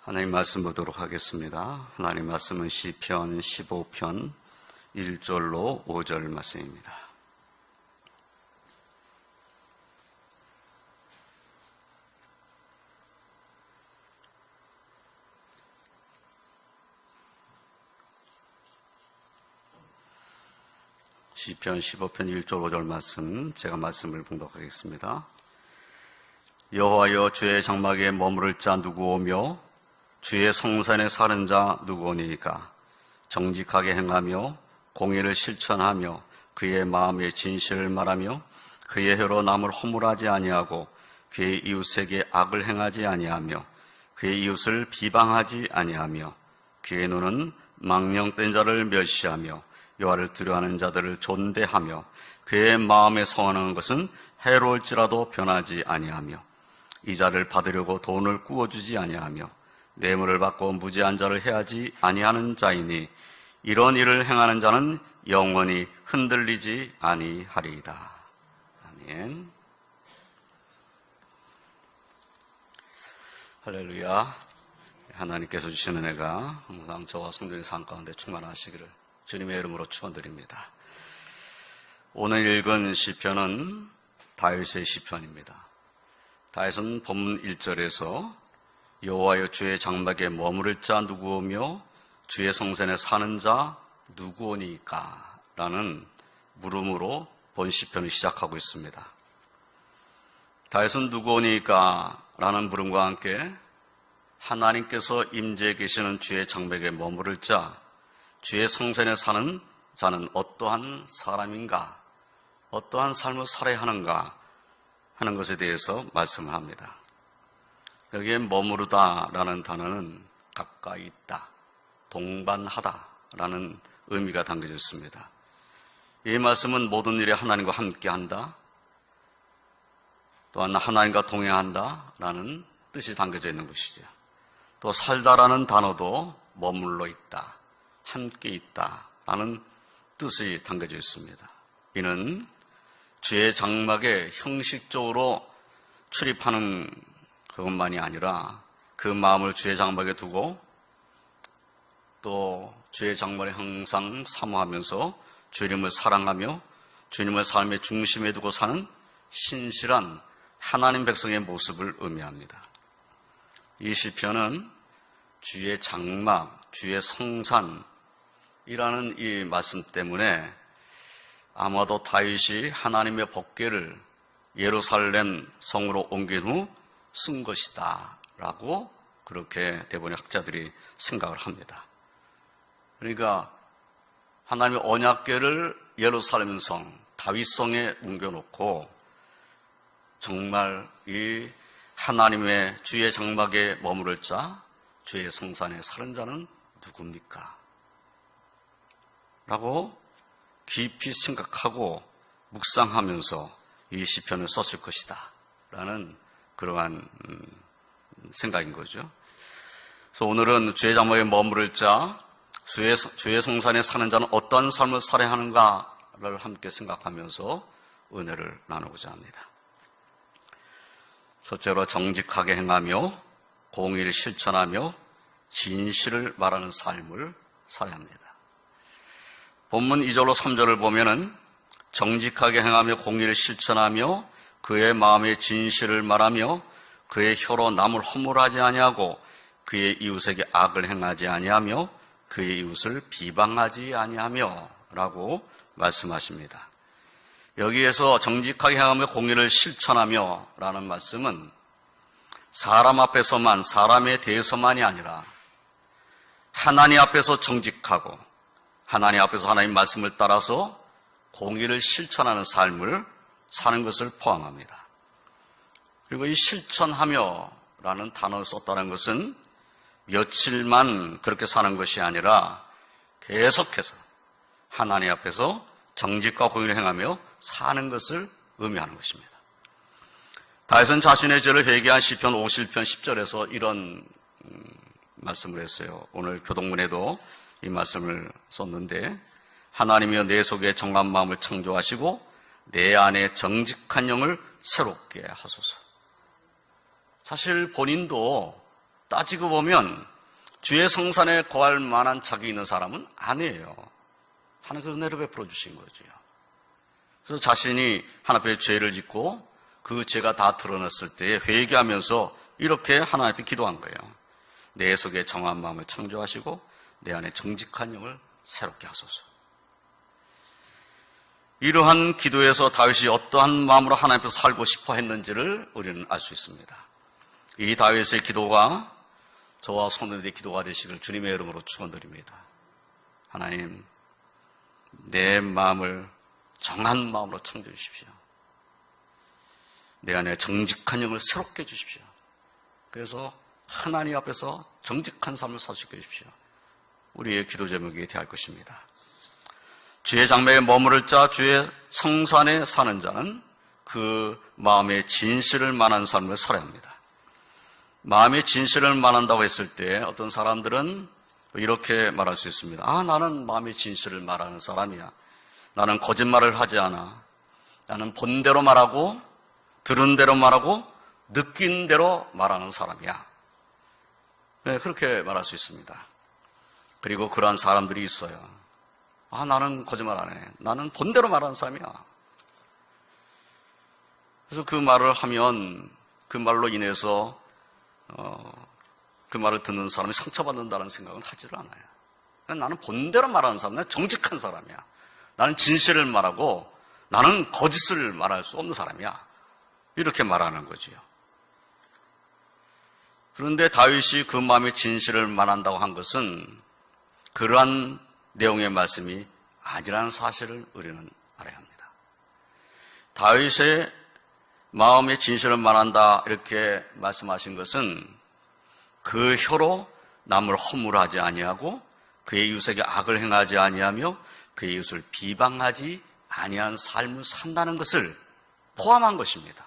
하나님 말씀 보도록 하겠습니다. 하나님 말씀은 시편 15편 1절로 5절 말씀입니다. 시편 15편 1절 5절 말씀, 제가 말씀을 봉독하겠습니다. 여호와여, 주의 장막에 머무를 자 누구 오며 주의 성산에 사는 자 누구오니까? 정직하게 행하며 공의를 실천하며 그의 마음의 진실을 말하며 그의 혀로 남을 허물하지 아니하고 그의 이웃에게 악을 행하지 아니하며 그의 이웃을 비방하지 아니하며 그의 눈은 망령된 자를 멸시하며 여호와를 두려워하는 자들을 존대하며 그의 마음에 성하는 것은 해로울지라도 변하지 아니하며 이자를 받으려고 돈을 꾸어주지 아니하며 뇌물을 받고 무지한 자를 해하지 아니하는 자이니 이런 일을 행하는 자는 영원히 흔들리지 아니하리이다. 아멘. 할렐루야. 하나님께서 주시는 은혜가 항상 저와 성도의 삶 가운데 충만하시기를 주님의 이름으로 축원드립니다. 오늘 읽은 시편은 다윗의 시편입니다. 다윗은 본문 1절에서 여호와여, 주의 장막에 머무를 자 누구오며 주의 성전에 사는 자 누구오니까? 라는 물음으로 본 시편을 시작하고 있습니다. 다윗은 누구오니까? 라는 물음과 함께 하나님께서 임재해 계시는 주의 장막에 머무를 자, 주의 성전에 사는 자는 어떠한 사람인가? 어떠한 삶을 살아야 하는가? 하는 것에 대해서 말씀을 합니다. 여기에 머무르다라는 단어는 가까이 있다, 동반하다라는 의미가 담겨져 있습니다. 이 말씀은 모든 일에 하나님과 함께한다, 또한 하나님과 동행한다라는 뜻이 담겨져 있는 것이죠. 또 살다라는 단어도 머물러 있다, 함께 있다라는 뜻이 담겨져 있습니다. 이는 주의 장막에 형식적으로 출입하는 그것만이 아니라 그 마음을 주의 장막에 두고 또 주의 장막을 항상 사모하면서 주님을 사랑하며 주님을 삶의 중심에 두고 사는 신실한 하나님 백성의 모습을 의미합니다. 이 시편은 주의 장막, 주의 성산이라는 이 말씀 때문에 아마도 다윗이 하나님의 법궤를 예루살렘 성으로 옮긴 후 쓴 것이다 라고 그렇게 대부분의 학자들이 생각을 합니다. 그러니까 하나님의 언약궤를 예루살렘 성, 다윗성에 옮겨놓고 정말 이 하나님의 주의 장막에 머무를 자, 주의 성산에 사는 자는 누굽니까? 라고 깊이 생각하고 묵상하면서 이 시편을 썼을 것이다 라는 그러한 생각인 거죠. 그래서 오늘은 주의 장막에 머무를 자, 주의 성산에 사는 자는 어떤 삶을 살아야 하는가를 함께 생각하면서 은혜를 나누고자 합니다. 첫째로 정직하게 행하며 공의를 실천하며 진실을 말하는 삶을 살아야 합니다. 본문 2절로 3절을 보면은 정직하게 행하며 공의를 실천하며 그의 마음의 진실을 말하며 그의 혀로 남을 허물하지 아니하고 그의 이웃에게 악을 행하지 아니하며 그의 이웃을 비방하지 아니하며 라고 말씀하십니다. 여기에서 정직하게 행하며 공의를 실천하며 라는 말씀은 사람 앞에서만, 사람에 대해서만이 아니라 하나님 앞에서 정직하고 하나님 앞에서 하나님 말씀을 따라서 공의를 실천하는 삶을 사는 것을 포함합니다. 그리고 이 실천하며 라는 단어를 썼다는 것은 며칠만 그렇게 사는 것이 아니라 계속해서 하나님 앞에서 정직과 공의를 행하며 사는 것을 의미하는 것입니다. 다윗은 자신의 죄를 회개한 시편 50편 10절에서 이런 말씀을 했어요. 오늘 교동문에도 이 말씀을 썼는데, 하나님이여 내 속에 정한 마음을 창조하시고 내 안에 정직한 영을 새롭게 하소서. 사실 본인도 따지고 보면 주의 성산에 거할 만한 자격이 있는 사람은 아니에요. 하나님께서 은혜를 베풀어 주신 거죠. 그래서 자신이 하나님 앞에 죄를 짓고 그 죄가 다 드러났을 때 회개하면서 이렇게 하나님 앞에 기도한 거예요. 내 속에 정한 마음을 창조하시고 내 안에 정직한 영을 새롭게 하소서. 이러한 기도에서 다윗이 어떠한 마음으로 하나님 앞에서 살고 싶어 했는지를 우리는 알 수 있습니다. 이 다윗의 기도가 저와 성도님들의 기도가 되시길 주님의 이름으로 축원드립니다. 하나님, 내 마음을 정한 마음으로 창조해 주십시오. 내 안에 정직한 영을 새롭게 해 주십시오. 그래서 하나님 앞에서 정직한 삶을 살 수 있게 해주십시오. 우리의 기도 제목이 되어야 할 것입니다. 주의 장막에 머무를 자, 주의 성산에 사는 자는 그 마음의 진실을 말하는 삶을 살아야 합니다. 마음의 진실을 말한다고 했을 때 어떤 사람들은 이렇게 말할 수 있습니다. 나는 마음의 진실을 말하는 사람이야. 나는 거짓말을 하지 않아. 나는 본 대로 말하고 들은 대로 말하고 느낀 대로 말하는 사람이야. 네, 그렇게 말할 수 있습니다. 그리고 그러한 사람들이 있어요. 나는 거짓말 안 해. 나는 본 대로 말하는 사람이야. 그래서 그 말을 하면 그 말로 인해서 그 말을 듣는 사람이 상처받는다는 생각은 하지를 않아요. 나는 본대로 말하는 사람, 나는 정직한 사람이야. 나는 진실을 말하고 나는 거짓을 말할 수 없는 사람이야. 이렇게 말하는 거지요. 그런데 다윗이 그 마음의 진실을 말한다고 한 것은 그러한 내용의 말씀이 아니라는 사실을 우리는 알아야 합니다. 다윗의 마음의 진실을 말한다 이렇게 말씀하신 것은 그 혀로 남을 허물하지 아니하고 그의 이웃에게 악을 행하지 아니하며 그의 이웃을 비방하지 아니한 삶을 산다는 것을 포함한 것입니다.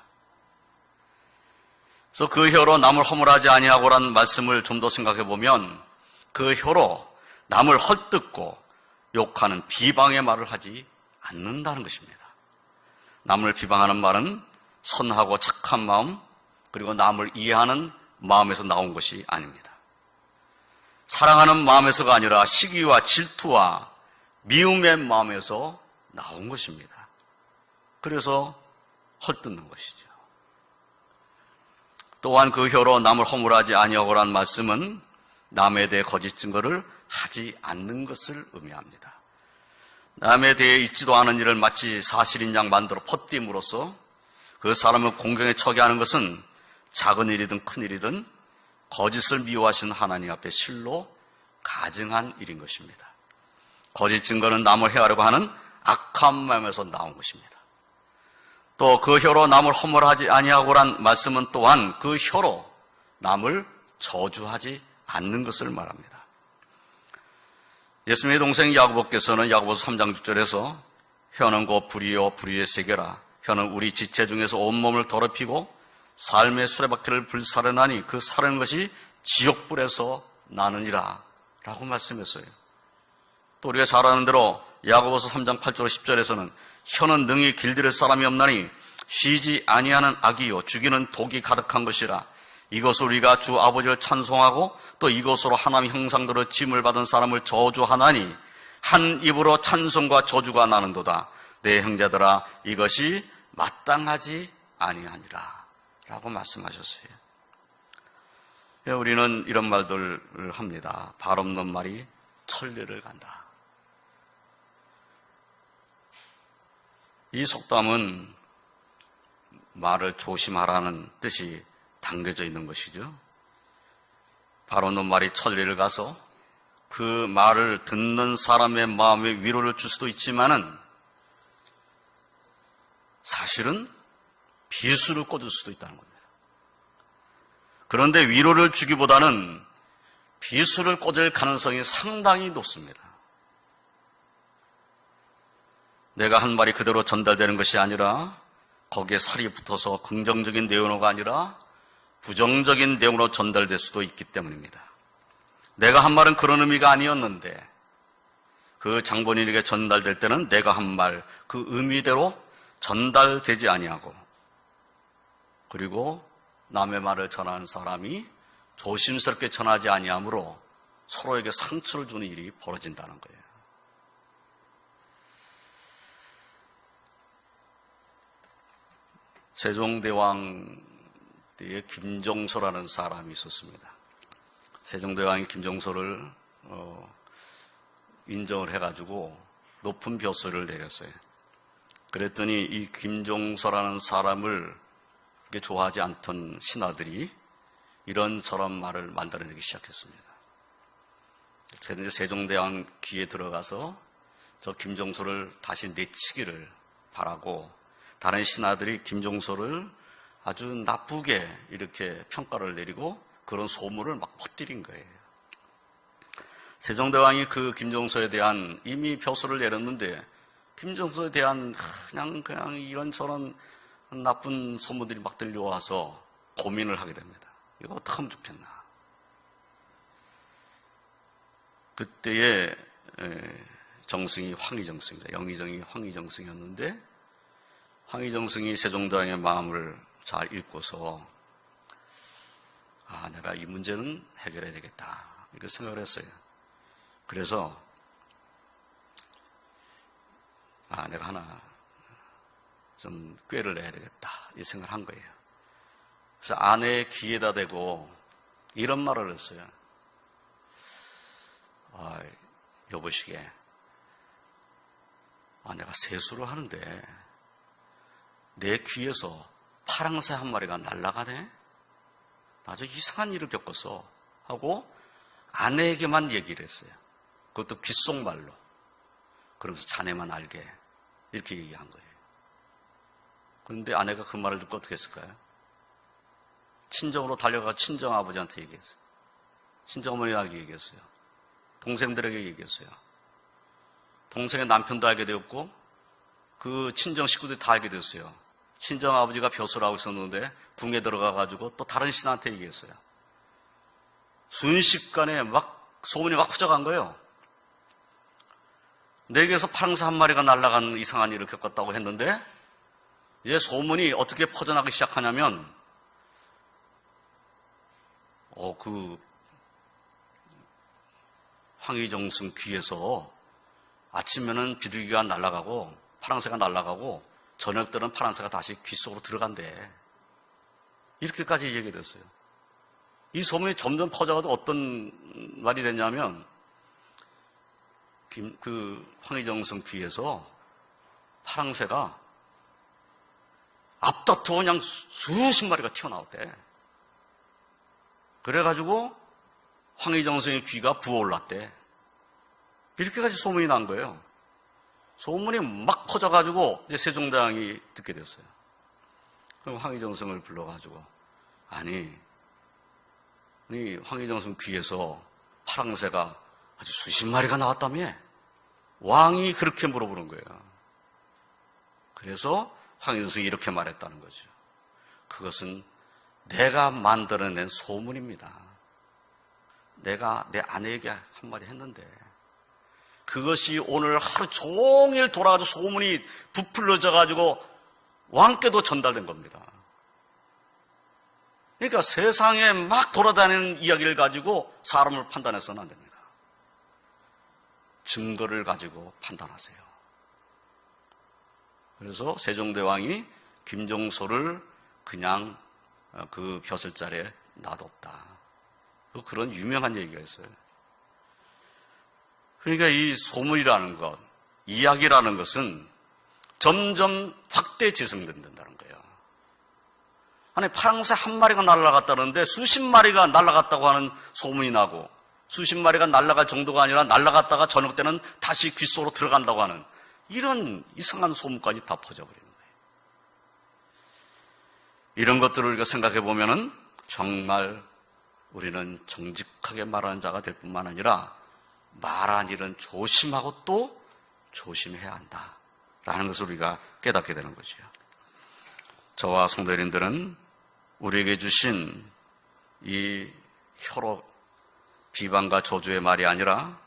그래서 그 혀로 남을 허물하지 아니하고라는 말씀을 좀 더 생각해 보면 그 혀로 남을 헐뜯고 욕하는 비방의 말을 하지 않는다는 것입니다. 남을 비방하는 말은 선하고 착한 마음 그리고 남을 이해하는 마음에서 나온 것이 아닙니다. 사랑하는 마음에서가 아니라 시기와 질투와 미움의 마음에서 나온 것입니다. 그래서 헐뜯는 것이죠. 또한 그 혀로 남을 허물하지 아니하고라는 말씀은 남에 대해 거짓 증거를 하지 않는 것을 의미합니다. 남에 대해 있지도 않은 일을 마치 사실인 양 만들어 퍼뜨림으로써 그 사람을 공경에 처게 하는 것은 작은 일이든 큰 일이든 거짓을 미워하시는 하나님 앞에 실로 가증한 일인 것입니다. 거짓 증거는 남을 해하려고 하는 악한 마음에서 나온 것입니다. 또 그 혀로 남을 허물하지 아니하고란 말씀은 또한 그 혀로 남을 저주하지 않는 것을 말합니다. 예수님의 동생 야고보께서는 야고보서 3장 6절에서 혀는 곧 불이요 불의의 세계라. 혀는 우리 지체 중에서 온몸을 더럽히고 삶의 수레바퀴를 불사르나니 그 사르는 것이 지옥불에서 나느니라 라고 말씀했어요. 또 우리가 잘 아는 대로 야고보서 3장 8절 10절에서는 혀는 능히 길들일 사람이 없나니 쉬지 아니하는 악이요 죽이는 독이 가득한 것이라. 이것으로 우리가 주 아버지를 찬송하고 또 이것으로 하나님 형상대로 짐을 받은 사람을 저주하나니 한 입으로 찬송과 저주가 나는도다. 내 형제들아 이것이 마땅하지 아니하니라 라고 말씀하셨어요. 우리는 이런 말들을 합니다. 발 없는 말이 천리를 간다. 이 속담은 말을 조심하라는 뜻이 담겨져 있는 것이죠. 발 없는 말이 천리를 가서 그 말을 듣는 사람의 마음에 위로를 줄 수도 있지만은 사실은 비수를 꽂을 수도 있다는 겁니다. 그런데 위로를 주기보다는 비수를 꽂을 가능성이 상당히 높습니다. 내가 한 말이 그대로 전달되는 것이 아니라 거기에 살이 붙어서 긍정적인 내용으로가 아니라 부정적인 내용으로 전달될 수도 있기 때문입니다. 내가 한 말은 그런 의미가 아니었는데 그 장본인에게 전달될 때는 내가 한 말 그 의미대로 전달되지 아니하고 그리고 남의 말을 전하는 사람이 조심스럽게 전하지 아니하므로 서로에게 상처를 주는 일이 벌어진다는 거예요. 세종대왕 때에 김종서라는 사람이 있었습니다. 세종대왕이 김종서를 인정을 해가지고 높은 벼슬을 내렸어요. 그랬더니 이 김종서라는 사람을 그렇게 좋아하지 않던 신하들이 이런저런 말을 만들어내기 시작했습니다. 그래서 세종대왕 귀에 들어가서 저 김종서를 다시 내치기를 바라고 다른 신하들이 김종서를 아주 나쁘게 이렇게 평가를 내리고 그런 소문을 막 퍼뜨린 거예요. 세종대왕이 그 김종서에 대한 이미 벼슬을 내렸는데 김종서에 대한 그냥 이런저런 나쁜 소문들이 막 들려와서 고민을 하게 됩니다. 이거 어떻게 하면 좋겠나. 그때의 정승이 황희정승입니다. 영의정이 황희정승이었는데 황희정승이 세종대왕의 마음을 잘 읽고서 내가 이 문제는 해결해야 되겠다 이렇게 생각을 했어요. 그래서 내가 하나 좀 꾀를 내야 되겠다 이 생각을 한 거예요. 그래서 아내의 귀에다 대고 이런 말을 했어요. 여보시게 내가 세수를 하는데 내 귀에서 파랑새 한 마리가 날아가네? 나 아주 이상한 일을 겪었어 하고 아내에게만 얘기를 했어요. 그것도 귓속말로. 그러면서 자네만 알게 이렇게 얘기한 거예요. 그런데 아내가 그 말을 듣고 어떻게 했을까요? 친정으로 달려가 친정아버지한테 얘기했어요. 친정어머니에게 얘기했어요. 동생들에게 얘기했어요. 동생의 남편도 알게 되었고 그 친정 식구들이 다 알게 되었어요. 친정아버지가 벼슬하고 있었는데 궁에 들어가가지고 또 다른 신한테 얘기했어요. 순식간에 막 소문이 막 퍼져간 거예요. 내게서 파랑새 한 마리가 날아간 이상한 일을 겪었다고 했는데 이제 소문이 어떻게 퍼져나가기 시작하냐면 그 황희정승 귀에서 아침에는 비둘기가 날아가고 파랑새가 날아가고 저녁 때는 파랑새가 다시 귀 속으로 들어간대. 이렇게까지 얘기가 됐어요. 이 소문이 점점 퍼져가도 어떤 말이 됐냐면 그 황희정승 귀에서 파랑새가 앞다투어 그냥 수십 마리가 튀어나왔대. 그래가지고 황희정승의 귀가 부어올랐대. 이렇게까지 소문이 난 거예요. 소문이 막 퍼져가지고 이제 세종대왕이 듣게 됐어요. 그럼 황희정승을 불러가지고 황희정승 귀에서 파랑새가 아주 수십 마리가 나왔다며? 왕이 그렇게 물어보는 거예요. 그래서 황희정승이 이렇게 말했다는 거죠. 그것은 내가 만들어낸 소문입니다. 내가 내 아내에게 한마디 했는데 그것이 오늘 하루 종일 돌아가지고 소문이 부풀려져가지고 왕께도 전달된 겁니다. 그러니까 세상에 막 돌아다니는 이야기를 가지고 사람을 판단해서는 안 됩니다. 증거를 가지고 판단하세요. 그래서 세종대왕이 김종서를 그냥 그 벼슬자리에 놔뒀다. 그런 유명한 얘기가 있어요. 그러니까 이 소문이라는 것, 이야기라는 것은 점점 확대 재생된다는 거예요. 아니 파랑새 한 마리가 날아갔다는데 수십 마리가 날아갔다고 하는 소문이 나고 수십 마리가 날아갈 정도가 아니라 날아갔다가 저녁 때는 다시 귀 속으로 들어간다고 하는 이런 이상한 소문까지 다 퍼져버리는 거예요. 이런 것들을 우리가 생각해 보면은 정말 우리는 정직하게 말하는 자가 될 뿐만 아니라 말한 일은 조심하고 또 조심해야 한다라는 것을 우리가 깨닫게 되는 거죠. 저와 성도님들은 우리에게 주신 이 혀로 비방과 저주의 말이 아니라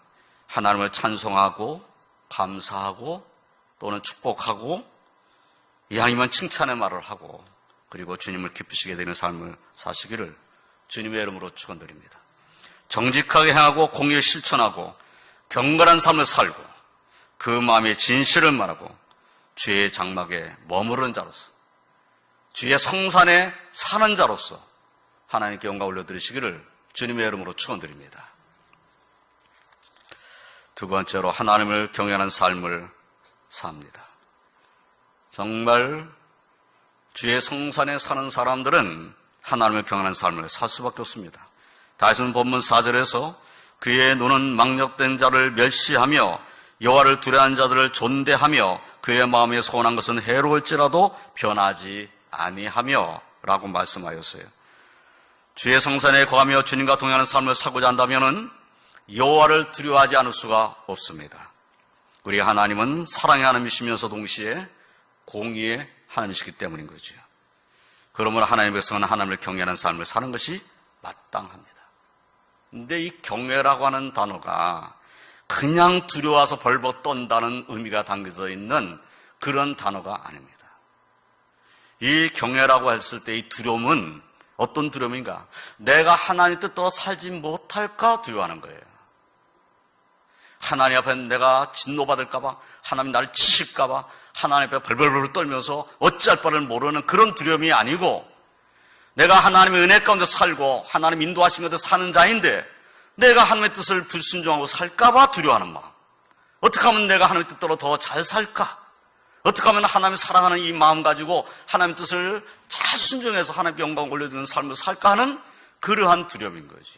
하나님을 찬송하고 감사하고 또는 축복하고 이왕이면 칭찬의 말을 하고 그리고 주님을 기쁘시게 되는 삶을 사시기를 주님의 이름으로 축원드립니다. 정직하게 행하고 공의를 실천하고 경건한 삶을 살고 그 마음에 진실을 말하고 주의 장막에 머무르는 자로서 주의 성산에 사는 자로서 하나님께 영광 올려드리시기를 주님의 이름으로 축원드립니다. 두 번째로 하나님을 경외하는 삶을 삽니다. 정말 주의 성산에 사는 사람들은 하나님을 경외하는 삶을 살 수밖에 없습니다. 다윗은 본문 4절에서 그의 눈은 망령된 자를 멸시하며 여호와를 두려워하는 자들을 존대하며 그의 마음에 소원한 것은 해로울지라도 변하지 아니하며 라고 말씀하였어요. 주의 성산에 거하며 주님과 동행하는 삶을 살고자 한다면 여호와를 두려워하지 않을 수가 없습니다. 우리 하나님은 사랑의 하나님이시면서 동시에 공의의 하나님이시기 때문인 거죠. 그러므로 하나님의 백성은 하나님을 경외하는 삶을 사는 것이 마땅합니다. 근데 이 경외라고 하는 단어가 그냥 두려워서 벌벌 떤다는 의미가 담겨져 있는 그런 단어가 아닙니다. 이 경외라고 했을 때 이 두려움은 어떤 두려움인가? 내가 하나님 뜻대로 살지 못할까 두려워하는 거예요. 하나님 앞에 내가 진노받을까봐, 하나님 나를 치실까봐, 하나님 앞에 벌벌벌 떨면서 어찌할 바를 모르는 그런 두려움이 아니고, 내가 하나님의 은혜 가운데 살고 하나님 인도하신 가운데 사는 자인데 내가 하나님의 뜻을 불순종하고 살까봐 두려워하는 마음. 어떻게 하면 내가 하나님의 뜻대로 더 잘 살까? 어떻게 하면 하나님을 사랑하는 이 마음 가지고 하나님의 뜻을 잘 순종해서 하나님께 영광 올려드리는 삶을 살까 하는 그러한 두려움인 거지.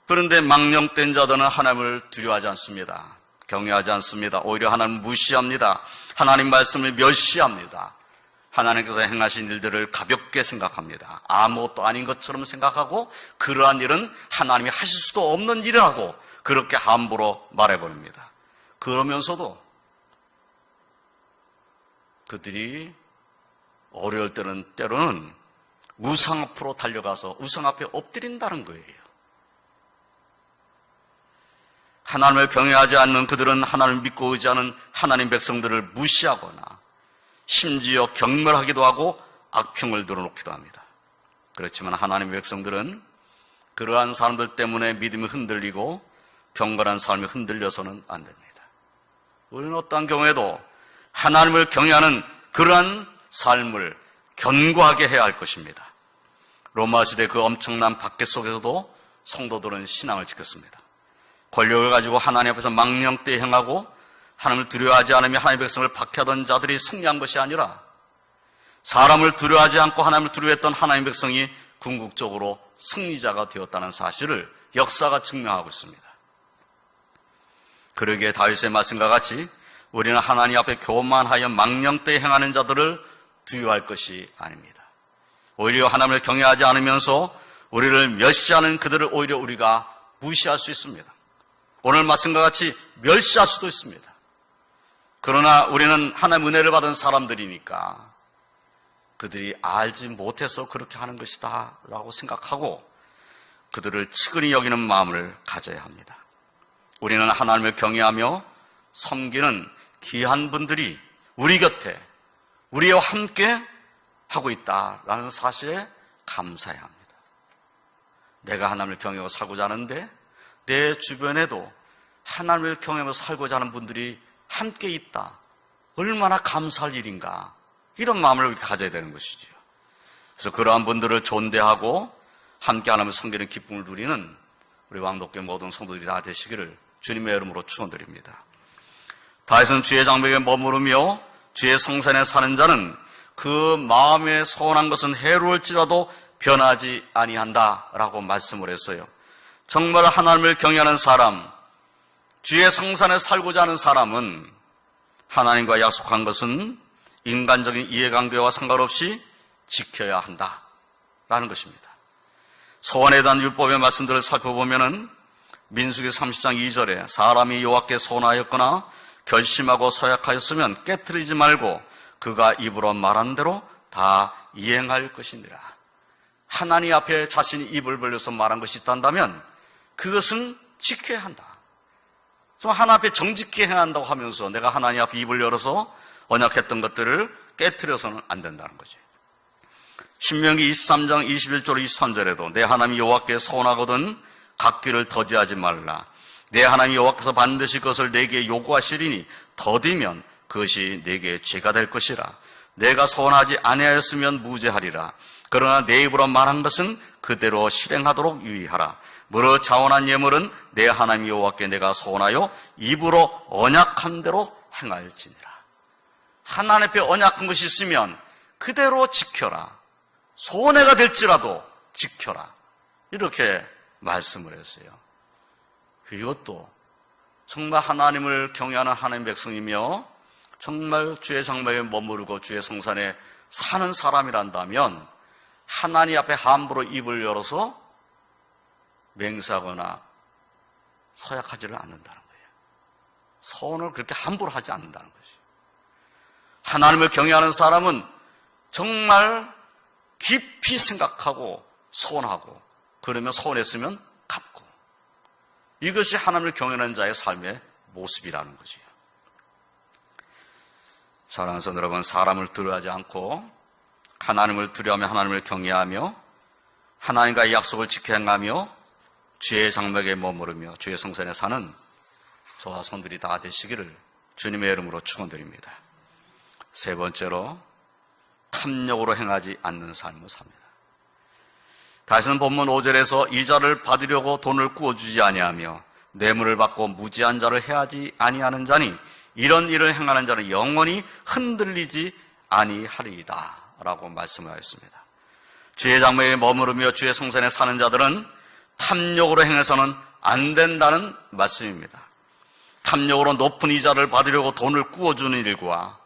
그런데 망령된 자들은 하나님을 두려워하지 않습니다. 경외하지 않습니다. 오히려 하나님을 무시합니다. 하나님 말씀을 멸시합니다. 하나님께서 행하신 일들을 가볍게 생각합니다. 아무것도 아닌 것처럼 생각하고 그러한 일은 하나님이 하실 수도 없는 일이라고 그렇게 함부로 말해버립니다. 그러면서도 그들이 어려울 때로는 우상 앞으로 달려가서 우상 앞에 엎드린다는 거예요. 하나님을 경외하지 않는 그들은 하나님을 믿고 의지하는 하나님 백성들을 무시하거나 심지어 경멸하기도 하고 악평을 늘어놓기도 합니다. 그렇지만 하나님의 백성들은 그러한 사람들 때문에 믿음이 흔들리고 경건한 삶이 흔들려서는 안 됩니다. 우리는 어떠한 경우에도 하나님을 경외하는 그러한 삶을 견고하게 해야 할 것입니다. 로마 시대 그 엄청난 박해 속에서도 성도들은 신앙을 지켰습니다. 권력을 가지고 하나님 앞에서 망령되이 행하고 하나님을 두려워하지 않으며 하나님의 백성을 박해하던 자들이 승리한 것이 아니라 사람을 두려워하지 않고 하나님을 두려워했던 하나님의 백성이 궁극적으로 승리자가 되었다는 사실을 역사가 증명하고 있습니다. 그러기에 다윗의 말씀과 같이 우리는 하나님 앞에 교만하여 망령되이 행하는 자들을 두려워할 것이 아닙니다. 오히려 하나님을 경외하지 않으면서 우리를 멸시하는 그들을 오히려 우리가 무시할 수 있습니다. 오늘 말씀과 같이 멸시할 수도 있습니다. 그러나 우리는 하나님의 은혜를 받은 사람들이니까 그들이 알지 못해서 그렇게 하는 것이다 라고 생각하고 그들을 측은히 여기는 마음을 가져야 합니다. 우리는 하나님을 경외하며 섬기는 귀한 분들이 우리 곁에 우리와 함께 하고 있다라는 사실에 감사해야 합니다. 내가 하나님을 경외하고 살고자 하는데 내 주변에도 하나님을 경외하며 살고자 하는 분들이 함께 있다. 얼마나 감사할 일인가. 이런 마음을 가져야 되는 것이죠. 그래서 그러한 분들을 존대하고 함께 하나님을 섬기는 기쁨을 누리는 우리 왕독교 모든 성도들이 다 되시기를 주님의 이름으로 축원드립니다. 다윗은 주의 장막에 머무르며 주의 성산에 사는 자는 그 마음에 소원한 것은 해로울지라도 변하지 아니한다라고 말씀을 했어요. 정말 하나님을 경외하는 사람, 주의 성산에 살고자 하는 사람은 하나님과 약속한 것은 인간적인 이해관계와 상관없이 지켜야 한다라는 것입니다. 소원에 대한 율법의 말씀들을 살펴보면은 민수기 30장 2절에 사람이 여호와께 소원하였거나 결심하고 서약하였으면 깨트리지 말고 그가 입으로 말한 대로 다 이행할 것이니라. 하나님 앞에 자신이 입을 벌려서 말한 것이 있다면 그것은 지켜야 한다. 하나님 앞에 정직히 행한다고 하면서 내가 하나님 앞에 입을 열어서 언약했던 것들을 깨트려서는 안 된다는 거죠. 신명기 23장 21절 23절에도 내 하나님 여호와께 서원하거든 갚기를 더디하지 말라. 내 하나님 여호와께서 반드시 그것을 내게 요구하시리니 더디면 그것이 내게 죄가 될 것이라. 내가 서원하지 아니하였으면 무죄하리라. 그러나 내 입으로 말한 것은 그대로 실행하도록 유의하라. 무릇 자원한 예물은 내 하나님 여호와께 내가 서원하여 입으로 언약한 대로 행할지니라. 하나님 앞에 언약한 것이 있으면 그대로 지켜라. 손해가 될지라도 지켜라. 이렇게 말씀을 했어요. 이것도 정말 하나님을 경외하는 하나님 백성이며 정말 주의 장막에 머무르고 주의 성산에 사는 사람이란다면 하나님 앞에 함부로 입을 열어서 맹세하거나 서약하지를 않는다는 거예요. 서원을 그렇게 함부로 하지 않는다는 것이에요. 하나님을 경외하는 사람은 정말 깊이 생각하고 서원하고 그러면 서원했으면 갚고 이것이 하나님을 경외하는 자의 삶의 모습이라는 거죠. 사랑하는 성도 여러분, 사람을 두려워하지 않고 하나님을 두려워하며 하나님을 경외하며 하나님과의 약속을 지켜 행하며 주의 장막에 머무르며 주의 성산에 사는 저와 성들이 다 되시기를 주님의 이름으로 축원드립니다. 세 번째로 탐욕으로 행하지 않는 삶을 삽니다. 다시는 본문 5절에서 이자를 받으려고 돈을 구워주지 아니하며 뇌물을 받고 무지한 자를 해하지 아니하는 자니 이런 일을 행하는 자는 영원히 흔들리지 아니하리이다 라고 말씀을 하였습니다. 주의 장막에 머무르며 주의 성산에 사는 자들은 탐욕으로 행해서는 안 된다는 말씀입니다. 탐욕으로 높은 이자를 받으려고 돈을 구워주는 일과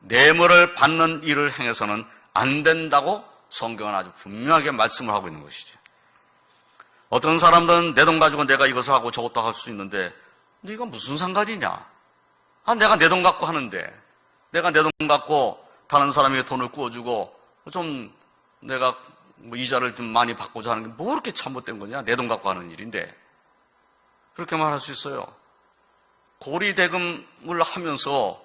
뇌물을 받는 일을 행해서는 안 된다고 성경은 아주 분명하게 말씀을 하고 있는 것이죠. 어떤 사람들은 내 돈 가지고 내가 이것을 하고 저것도 할 수 있는데 네가 무슨 상관이냐? 내가 내 돈 갖고 하는데 내가 내 돈 갖고 다른 사람에게 돈을 구워주고 좀 내가 이자를 좀 많이 받고자 하는 게 뭐 그렇게 잘못된 거냐? 내 돈 갖고 하는 일인데 그렇게 말할 수 있어요. 고리대금을 하면서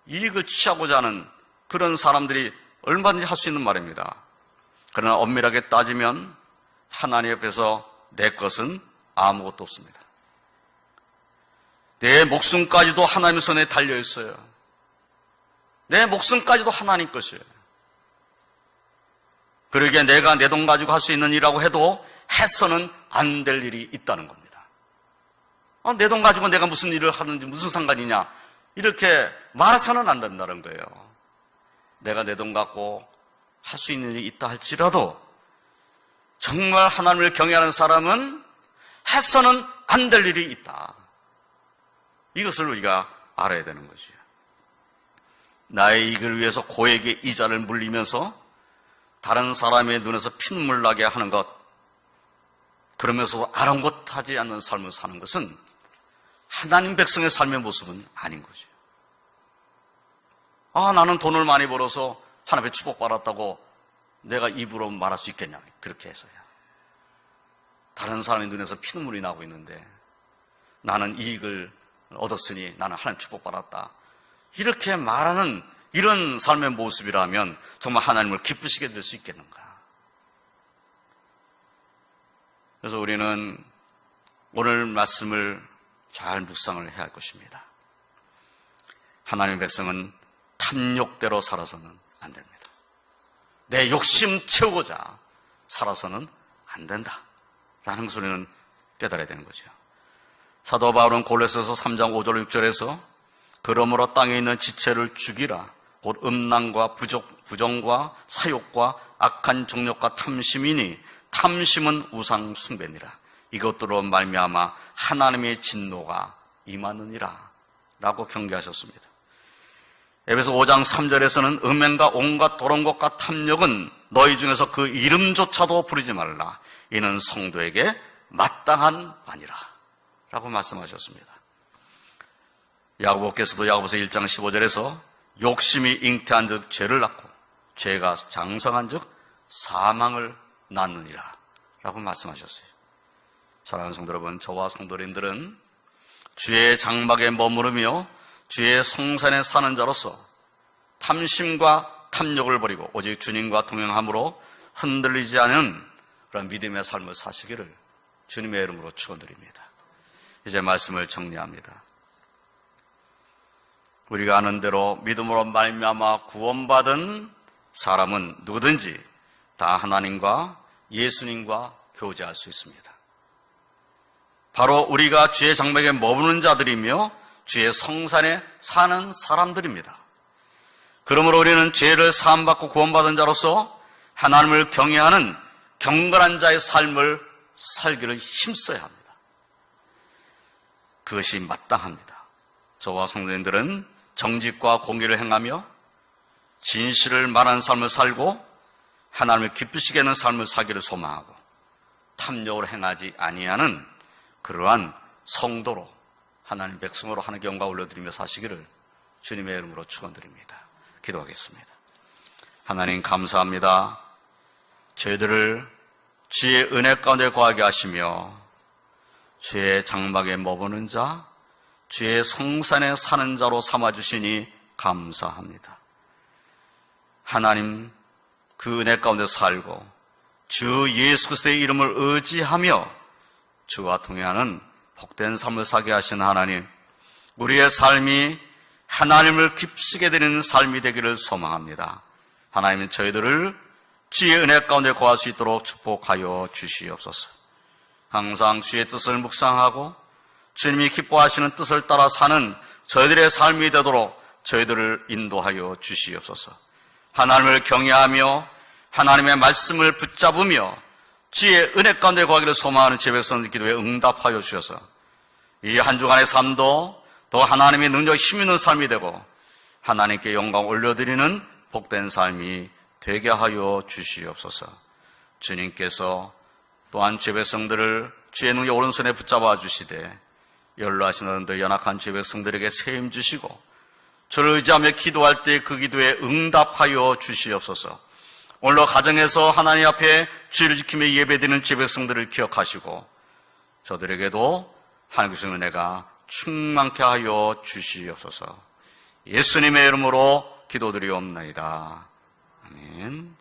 이익을 취하고자 하는 그런 사람들이 얼마든지 할 수 있는 말입니다. 그러나 엄밀하게 따지면 하나님 앞에서 내 것은 아무것도 없습니다. 내 목숨까지도 하나님 손에 달려 있어요. 내 목숨까지도 하나님 것이에요. 그러기에 내가 내 돈 가지고 할 수 있는 일이라고 해도 해서는 안 될 일이 있다는 겁니다. 내 돈 가지고 내가 무슨 일을 하든지 무슨 상관이냐 이렇게 말해서는 안 된다는 거예요. 내가 내 돈 갖고 할 수 있는 일이 있다 할지라도 정말 하나님을 경외하는 사람은 해서는 안 될 일이 있다. 이것을 우리가 알아야 되는 것이에요. 나의 이익을 위해서 고액의 이자를 물리면서 다른 사람의 눈에서 피눈물 나게 하는 것, 그러면서 아랑곳하지 않는 삶을 사는 것은 하나님 백성의 삶의 모습은 아닌 거죠. 나는 돈을 많이 벌어서 하나님의 축복받았다고 내가 입으로 말할 수 있겠냐? 그렇게 해서요. 다른 사람의 눈에서 피눈물이 나고 있는데 나는 이익을 얻었으니 나는 하나님 축복받았다. 이렇게 말하는 이런 삶의 모습이라면 정말 하나님을 기쁘시게 될 수 있겠는가? 그래서 우리는 오늘 말씀을 잘 묵상을 해야 할 것입니다. 하나님의 백성은 탐욕대로 살아서는 안 됩니다. 내 욕심 채우고자 살아서는 안 된다 라는 것을 우리는 깨달아야 되는 거죠. 사도 바울은 골로새서 3장 5절 6절에서 그러므로 땅에 있는 지체를 죽이라. 곧 음란과 부정과 사욕과 악한 정욕과 탐심이니 탐심은 우상 숭배니라. 이것들로 말미암아 하나님의 진노가 임하느니라 라고 경계하셨습니다. 에베소 5장 3절에서는 음행과 온갖 더러운 것과 탐욕은 너희 중에서 그 이름조차도 부르지 말라. 이는 성도에게 마땅한 바니라 라고 말씀하셨습니다. 야고보께서도 야고보서 1장 15절에서 욕심이 잉태한 즉 죄를 낳고 죄가 장성한 즉 사망을 낳느니라 라고 말씀하셨어요. 사랑하는 성도 여러분, 저와 성도님들은 주의 장막에 머무르며 주의 성산에 사는 자로서 탐심과 탐욕을 버리고 오직 주님과 동행함으로 흔들리지 않은 그런 믿음의 삶을 사시기를 주님의 이름으로 축원드립니다. 이제 말씀을 정리합니다. 우리가 아는 대로 믿음으로 말미암아 구원받은 사람은 누구든지 다 하나님과 예수님과 교제할 수 있습니다. 바로 우리가 주의 장막에 머무는 자들이며 주의 성산에 사는 사람들입니다. 그러므로 우리는 죄를 사함받고 구원받은 자로서 하나님을 경외하는 경건한 자의 삶을 살기를 힘써야 합니다. 그것이 마땅합니다. 저와 성도님들은 정직과 공의를 행하며 진실을 말하는 삶을 살고 하나님을 기쁘시게 하는 삶을 살기를 소망하고 탐욕을 행하지 아니하는 그러한 성도로 하나님 백성으로 하나님께 영광 올려드리며 사시기를 주님의 이름으로 축원드립니다. 기도하겠습니다. 하나님 감사합니다. 저희들을 주의 은혜 가운데 거하게 하시며 주의 장막에 머무는 자, 주의 성산에 사는 자로 삼아주시니 감사합니다. 하나님 그 은혜 가운데 살고 주 예수 그리스도의 이름을 의지하며 주와 동행하는 복된 삶을 살게 하신 하나님, 우리의 삶이 하나님을 기쁘시게 드리는 삶이 되기를 소망합니다. 하나님은 저희들을 주의 은혜 가운데 거할 수 있도록 축복하여 주시옵소서. 항상 주의 뜻을 묵상하고 주님이 기뻐하시는 뜻을 따라 사는 저희들의 삶이 되도록 저희들을 인도하여 주시옵소서. 하나님을 경외하며 하나님의 말씀을 붙잡으며 주의 은혜 가운데 거하기를 소망하는 제 백성들 기도에 응답하여 주셔서 이 한 주간의 삶도 더 하나님의 능력 힘 있는 삶이 되고 하나님께 영광 올려드리는 복된 삶이 되게 하여 주시옵소서. 주님께서 또한 제 백성들을 주의 능력 오른손에 붙잡아 주시되 연로하신 더 연약한 제 백성들에게 세임 주시고 저를 의지하며 기도할 때 그 기도에 응답하여 주시옵소서. 오늘도 가정에서 하나님 앞에 주의를 지키며 예배드리는 제 백성들을 기억하시고 저들에게도 하나님의 은혜가 충만케 하여 주시옵소서. 예수님의 이름으로 기도드리옵나이다. 아멘.